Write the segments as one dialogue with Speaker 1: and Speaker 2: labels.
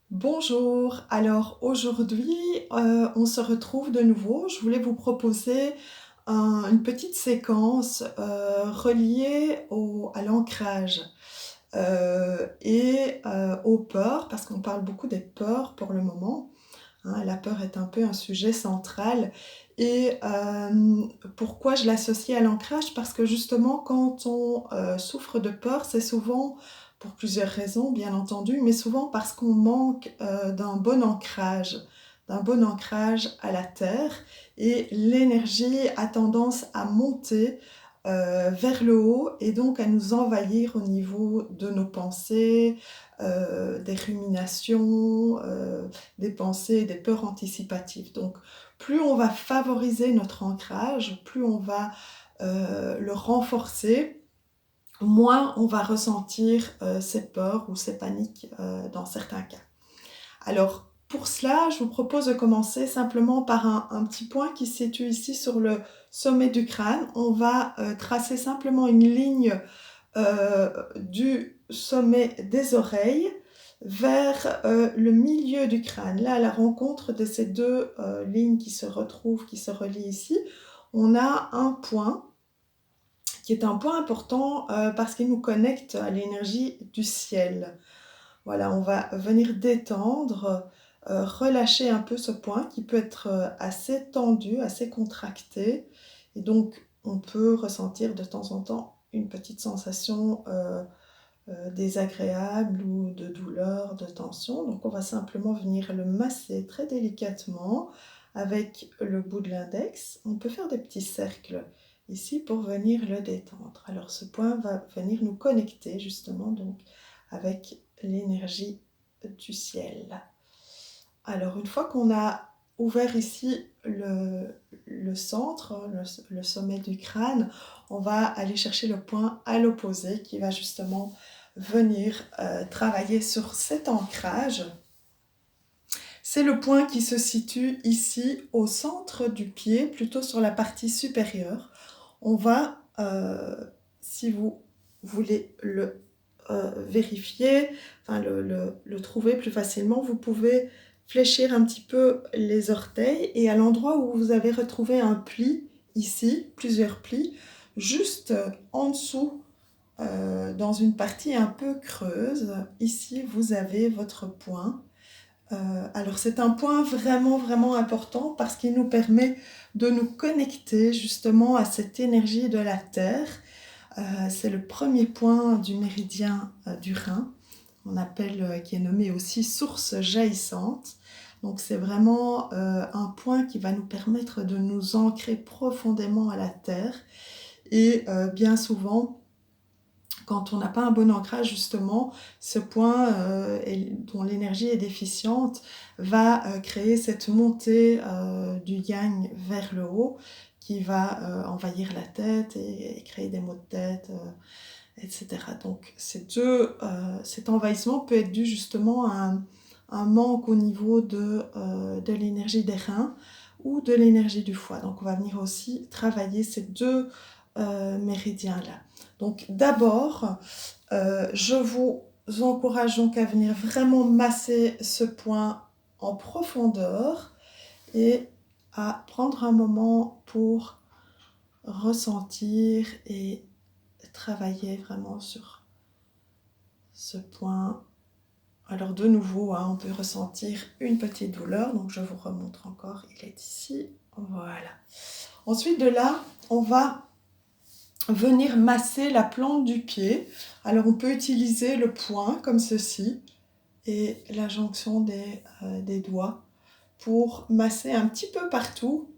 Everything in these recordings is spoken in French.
Speaker 1: Bonjour, alors aujourd'hui on se retrouve de nouveau. Je voulais vous proposer une petite séquence reliée à l'ancrage et aux peurs, parce qu'on parle beaucoup des peurs pour le moment. Hein, la peur est un peu un sujet central. Et pourquoi je l'associe à l'ancrage? Parce que justement, quand on souffre de peur, c'est souvent pour plusieurs raisons, bien entendu, mais souvent parce qu'on manque d'un bon ancrage à la terre. Et l'énergie a tendance à monter vers le haut et donc à nous envahir au niveau de nos pensées, des ruminations, des pensées, des peurs anticipatives. Donc, plus on va favoriser notre ancrage, plus on va le renforcer, moins on va ressentir ces peurs ou ces paniques dans certains cas. Alors, pour cela, je vous propose de commencer simplement par un petit point qui se situe ici sur le sommet du crâne. On va tracer simplement une ligne du sommet des oreilles vers le milieu du crâne. Là, à la rencontre de ces deux lignes qui se retrouvent, qui se relient ici, on a un point qui est un point important parce qu'il nous connecte à l'énergie du ciel. Voilà, on va venir détendre, relâcher un peu ce point qui peut être assez tendu, assez contracté. Et donc, on peut ressentir de temps en temps une petite sensation désagréable ou de douleur, de tension. Donc on va simplement venir le masser très délicatement avec le bout de l'index. On peut faire des petits cercles ici pour venir le détendre. Alors ce point va venir nous connecter justement donc avec l'énergie du ciel. Alors une fois qu'on a ouvert ici le centre, le sommet du crâne, on va aller chercher le point à l'opposé qui va justement venir travailler sur cet ancrage. C'est le point qui se situe ici au centre du pied, plutôt sur la partie supérieure. On va, si vous voulez le vérifier, enfin le trouver plus facilement, vous pouvez fléchir un petit peu les orteils et à l'endroit où vous avez retrouvé un pli, ici, plusieurs plis, juste en dessous dans une partie un peu creuse. Ici, vous avez votre point. Alors, c'est un point vraiment, vraiment important parce qu'il nous permet de nous connecter justement à cette énergie de la Terre. C'est le premier point du méridien du Rhin, qui est nommé aussi source jaillissante. Donc, c'est vraiment un point qui va nous permettre de nous ancrer profondément à la Terre. Et bien souvent, quand on n'a pas un bon ancrage, justement, ce point dont l'énergie est déficiente va créer cette montée du yang vers le haut qui va envahir la tête et créer des maux de tête, etc. Donc cet envahissement peut être dû justement à un manque au niveau de l'énergie des reins ou de l'énergie du foie. Donc on va venir aussi travailler ces deux méridiens-là. Donc d'abord, je vous encourage donc à venir vraiment masser ce point en profondeur et à prendre un moment pour ressentir et travailler vraiment sur ce point. Alors de nouveau, hein, on peut ressentir une petite douleur, donc je vous remontre encore, il est ici, voilà. Ensuite de là, on va venir masser la plante du pied. Alors on peut utiliser le poing comme ceci et la jonction des doigts pour masser un petit peu partout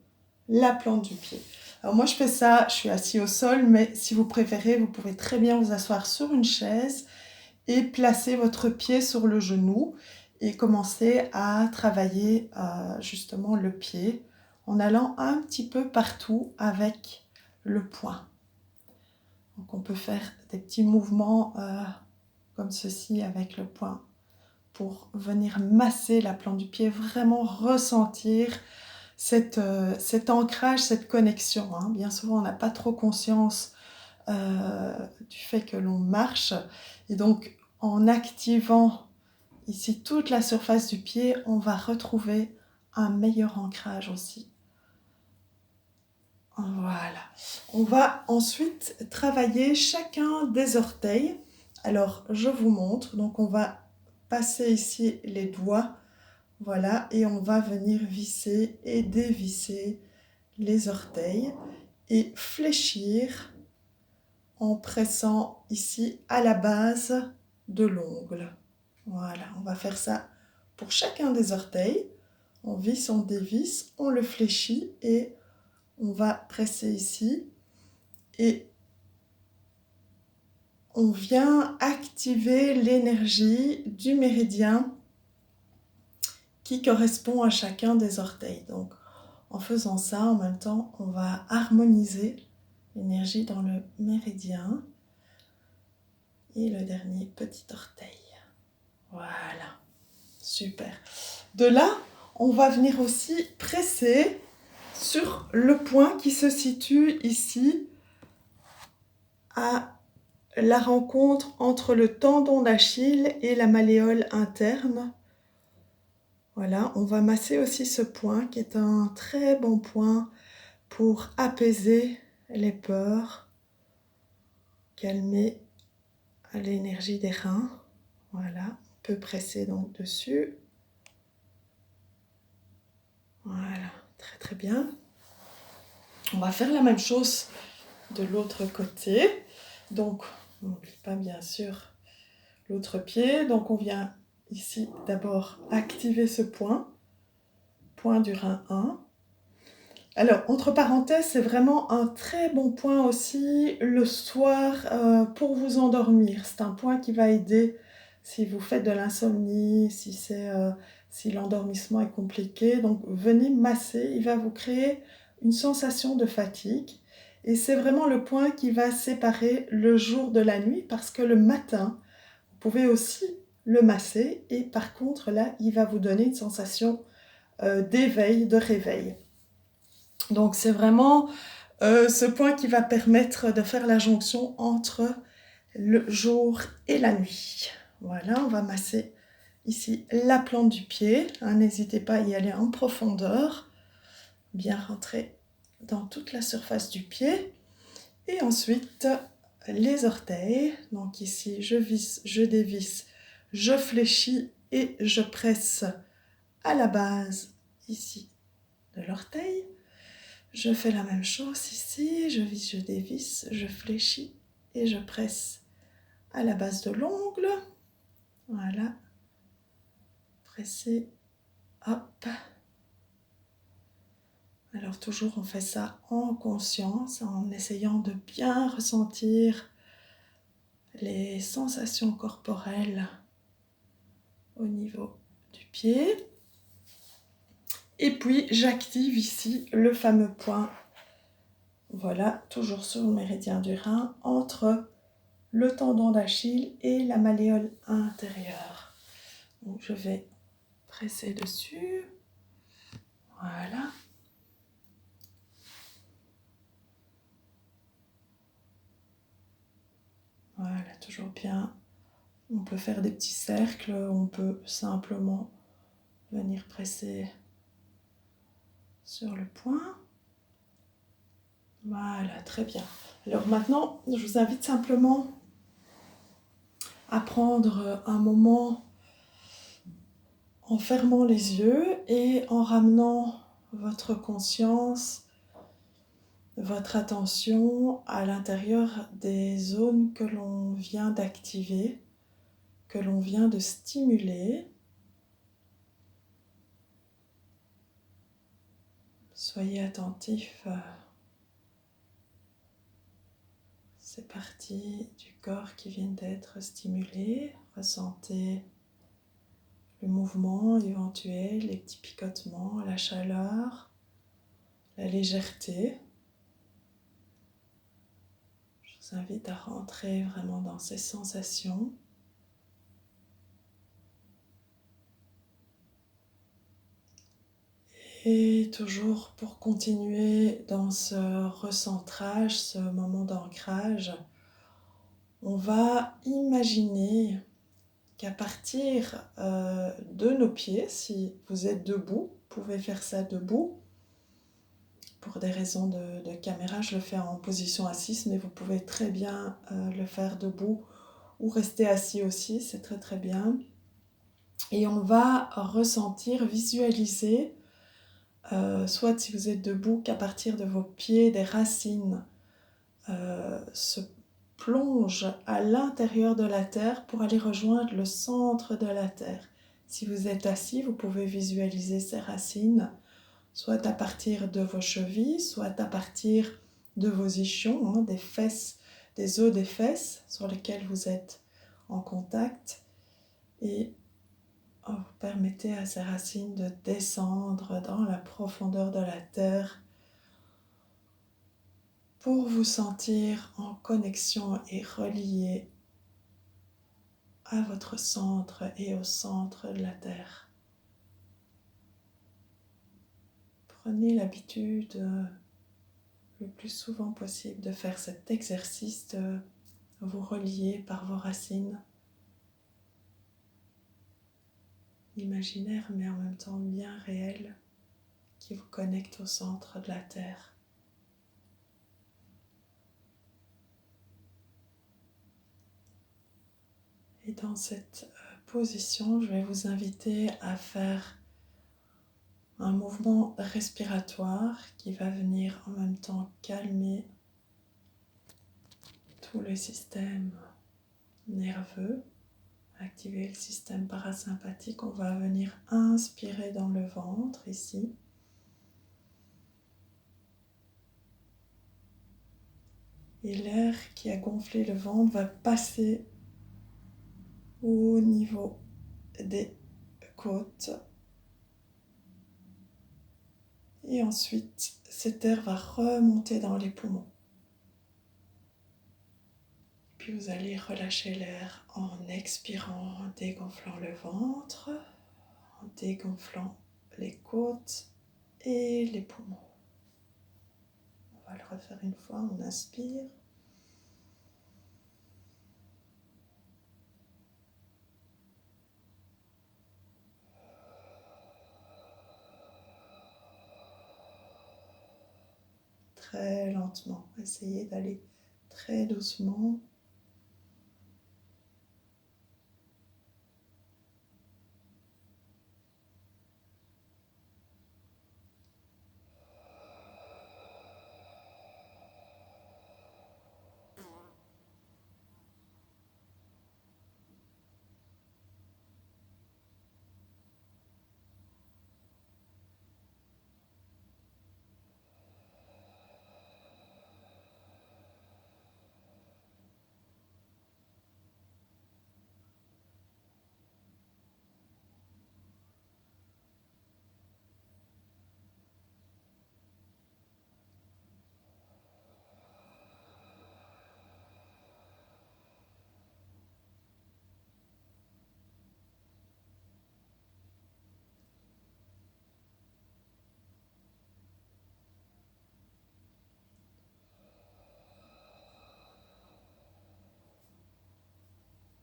Speaker 1: la plante du pied. Alors moi je fais ça, je suis assis au sol, mais si vous préférez, vous pouvez très bien vous asseoir sur une chaise et placer votre pied sur le genou et commencer à travailler justement le pied en allant un petit peu partout avec le poing. Donc on peut faire des petits mouvements comme ceci avec le poing pour venir masser la plante du pied, vraiment ressentir cet ancrage, cette connexion. Hein. Bien souvent, on n'a pas trop conscience du fait que l'on marche. Et donc, en activant ici toute la surface du pied, on va retrouver un meilleur ancrage aussi. Voilà. On va ensuite travailler chacun des orteils. Alors, je vous montre. Donc, on va passer ici les doigts. Voilà. Et on va venir visser et dévisser les orteils et fléchir en pressant ici à la base de l'ongle. Voilà. On va faire ça pour chacun des orteils. On visse, on dévisse, on le fléchit et on va presser ici et on vient activer l'énergie du méridien qui correspond à chacun des orteils. Donc, en faisant ça, en même temps, on va harmoniser l'énergie dans le méridien et le dernier petit orteil. Voilà, super. De là, on va venir aussi presser sur le point qui se situe ici à la rencontre entre le tendon d'Achille et la malléole interne. Voilà, on va masser aussi ce point qui est un très bon point pour apaiser les peurs, calmer l'énergie des reins. Voilà, on peut presser donc dessus. Voilà, très très bien. On va faire la même chose de l'autre côté. Donc, on n'oublie pas bien sûr l'autre pied. Donc, on vient ici d'abord activer ce point du rein 1. Alors, entre parenthèses, c'est vraiment un très bon point aussi le soir pour vous endormir. C'est un point qui va aider si vous faites de l'insomnie, si l'endormissement est compliqué. Donc, venez masser, il va vous créer une sensation de fatigue. Et c'est vraiment le point qui va séparer le jour de la nuit parce que le matin, vous pouvez aussi le masser et par contre, là, il va vous donner une sensation d'éveil, de réveil. Donc, c'est vraiment ce point qui va permettre de faire la jonction entre le jour et la nuit. Voilà, on va masser ici la plante du pied. N'hésitez pas à y aller en profondeur. Bien rentrer dans toute la surface du pied. Et ensuite, les orteils. Donc ici, je visse, je dévisse, je fléchis et je presse à la base ici de l'orteil. Je fais la même chose ici, je visse, je dévisse, je fléchis et je presse à la base de l'ongle. Voilà. Presser, hop. Alors toujours on fait ça en conscience, en essayant de bien ressentir les sensations corporelles au niveau du pied. Et puis j'active ici le fameux point, voilà, toujours sur le méridien du rein, entre le tendon d'Achille et la malléole intérieure. Donc je vais presser dessus, voilà. Voilà, toujours bien. On peut faire des petits cercles, on peut simplement venir presser sur le point. Voilà, très bien. Alors maintenant, je vous invite simplement à prendre un moment en fermant les yeux et en ramenant votre conscience, votre attention à l'intérieur des zones que l'on vient d'activer, que l'on vient de stimuler. Soyez attentifs à ces parties du corps qui viennent d'être stimulées. Ressentez le mouvement éventuel, les petits picotements, la chaleur, la légèreté. Je vous invite à rentrer vraiment dans ces sensations. Et toujours pour continuer dans ce recentrage, ce moment d'ancrage, on va imaginer qu'à partir de nos pieds, si vous êtes debout, vous pouvez faire ça debout. Pour des raisons de caméra, je le fais en position assise, mais vous pouvez très bien le faire debout ou rester assis aussi, c'est très très bien. Et on va ressentir, visualiser, soit si vous êtes debout, qu'à partir de vos pieds, des racines se plongent à l'intérieur de la terre pour aller rejoindre le centre de la terre. Si vous êtes assis, vous pouvez visualiser ces racines, soit à partir de vos chevilles, soit à partir de vos ischions, des fesses, des os des fesses sur lesquels vous êtes en contact. Et vous permettez à ces racines de descendre dans la profondeur de la terre pour vous sentir en connexion et relié à votre centre et au centre de la terre. Prenez l'habitude le plus souvent possible de faire cet exercice de vous relier par vos racines imaginaires mais en même temps bien réelles qui vous connectent au centre de la terre. Et dans cette position, je vais vous inviter à faire un mouvement respiratoire qui va venir en même temps calmer tout le système nerveux, activer le système parasympathique. On va venir inspirer dans le ventre ici. Et l'air qui a gonflé le ventre va passer au niveau des côtes. Et ensuite, cet air va remonter dans les poumons. Puis vous allez relâcher l'air en expirant, en dégonflant le ventre, en dégonflant les côtes et les poumons. On va le refaire une fois, on inspire. Très lentement, essayez d'aller très doucement.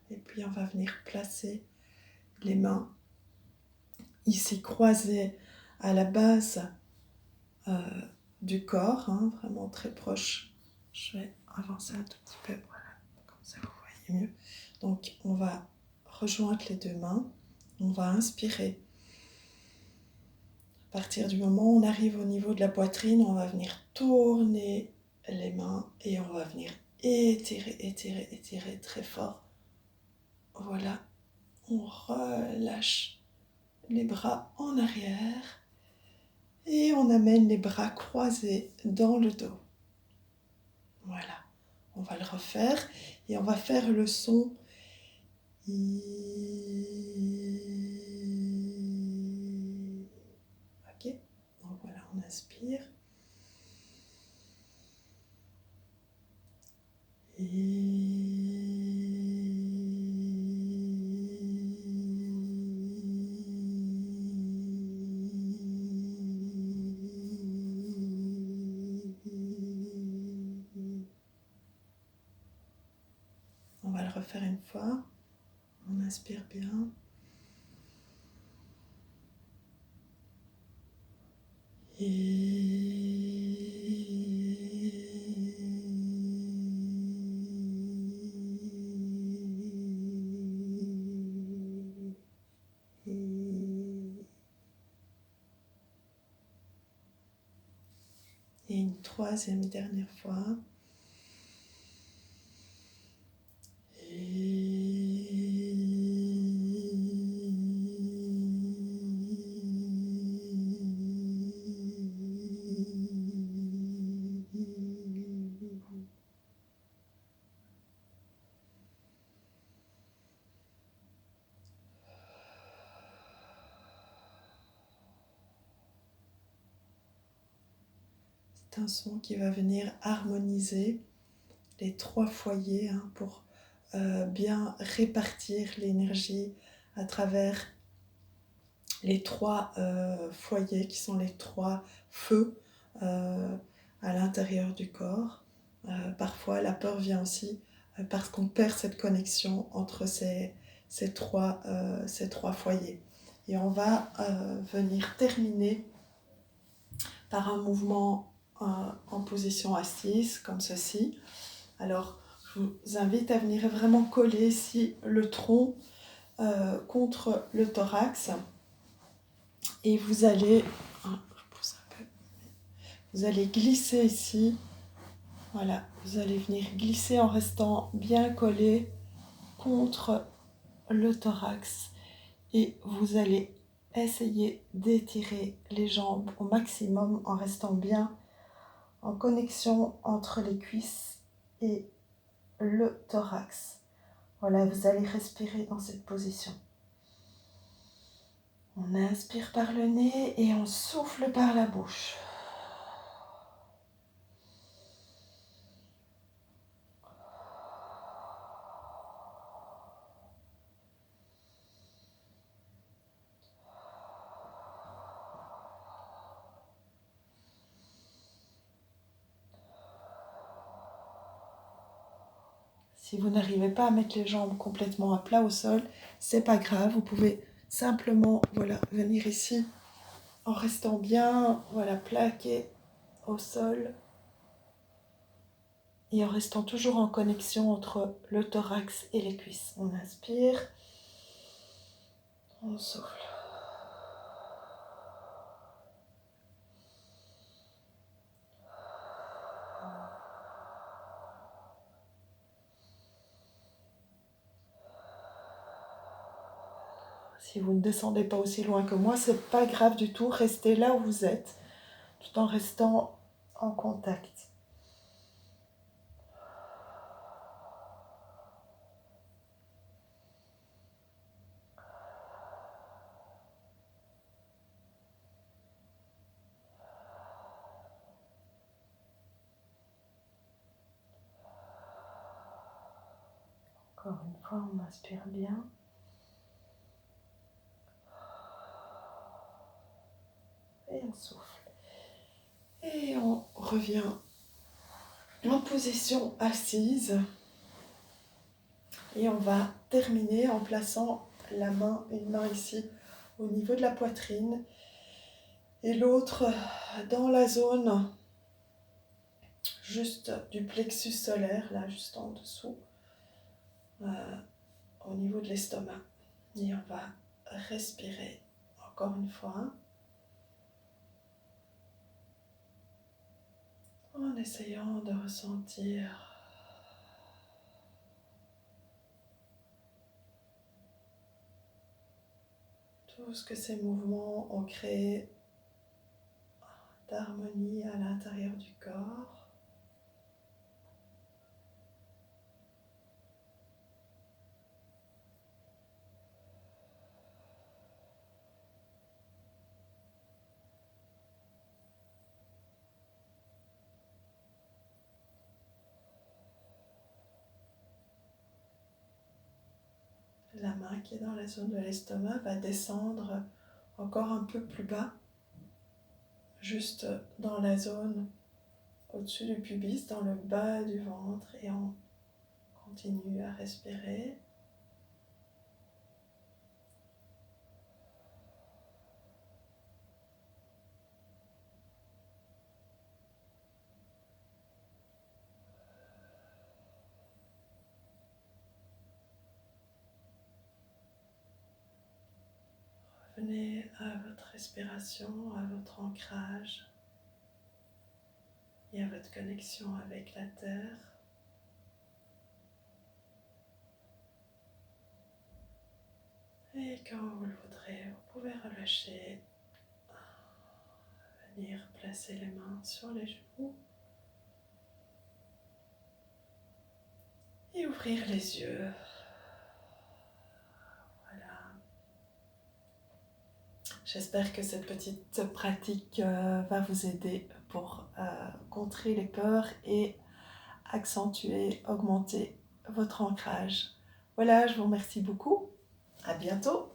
Speaker 1: Et puis on va venir placer les mains ici croisées à la base du corps, vraiment très proche. Je vais avancer un tout petit peu, voilà, comme ça vous voyez mieux. Donc on va rejoindre les deux mains, on va inspirer. À partir du moment où on arrive au niveau de la poitrine, on va venir tourner les mains et on va venir étirer, étirer, étirer très fort. Voilà, on relâche les bras en arrière et on amène les bras croisés dans le dos. Voilà, on va le refaire et on va faire le son I. Ok, donc voilà, on inspire. On va le refaire une fois. On inspire bien. Et une troisième et dernière fois. C'est un son qui va venir harmoniser les 3 foyers pour bien répartir l'énergie à travers les 3 foyers qui sont les 3 feux à l'intérieur du corps. Parfois la peur vient aussi parce qu'on perd cette connexion entre ces 3 foyers. Et on va venir terminer par un mouvement en position assise, comme ceci. Alors, je vous invite à venir vraiment coller ici le tronc contre le thorax. Et vous allez, vous allez glisser ici. Voilà, vous allez venir glisser en restant bien collé contre le thorax. Et vous allez essayer d'étirer les jambes au maximum en restant bien en connexion entre les cuisses et le thorax. Voilà, vous allez respirer dans cette position. On inspire par le nez et on souffle par la bouche. Si vous n'arrivez pas à mettre les jambes complètement à plat au sol, c'est pas grave, vous pouvez simplement venir ici en restant bien plaqué au sol et en restant toujours en connexion entre le thorax et les cuisses. On inspire, on souffle. Si vous ne descendez pas aussi loin que moi, c'est pas grave du tout, restez là où vous êtes, tout en restant en contact. Encore une fois, on inspire bien. Et on souffle. Et on revient en position assise. Et on va terminer en plaçant une main ici au niveau de la poitrine et l'autre dans la zone juste du plexus solaire, là juste en dessous, au niveau de l'estomac. Et on va respirer encore une fois en essayant de ressentir tout ce que ces mouvements ont créé d'harmonie à l'intérieur du corps. La main qui est dans la zone de l'estomac va descendre encore un peu plus bas, juste dans la zone au-dessus du pubis, dans le bas du ventre, et on continue à respirer. Revenez à votre respiration, à votre ancrage et à votre connexion avec la terre. Et quand vous le voudrez, vous pouvez relâcher, venir placer les mains sur les genoux et ouvrir les yeux. Voilà. J'espère que cette petite pratique va vous aider pour contrer les peurs et accentuer, augmenter votre ancrage. Voilà, je vous remercie beaucoup. À bientôt.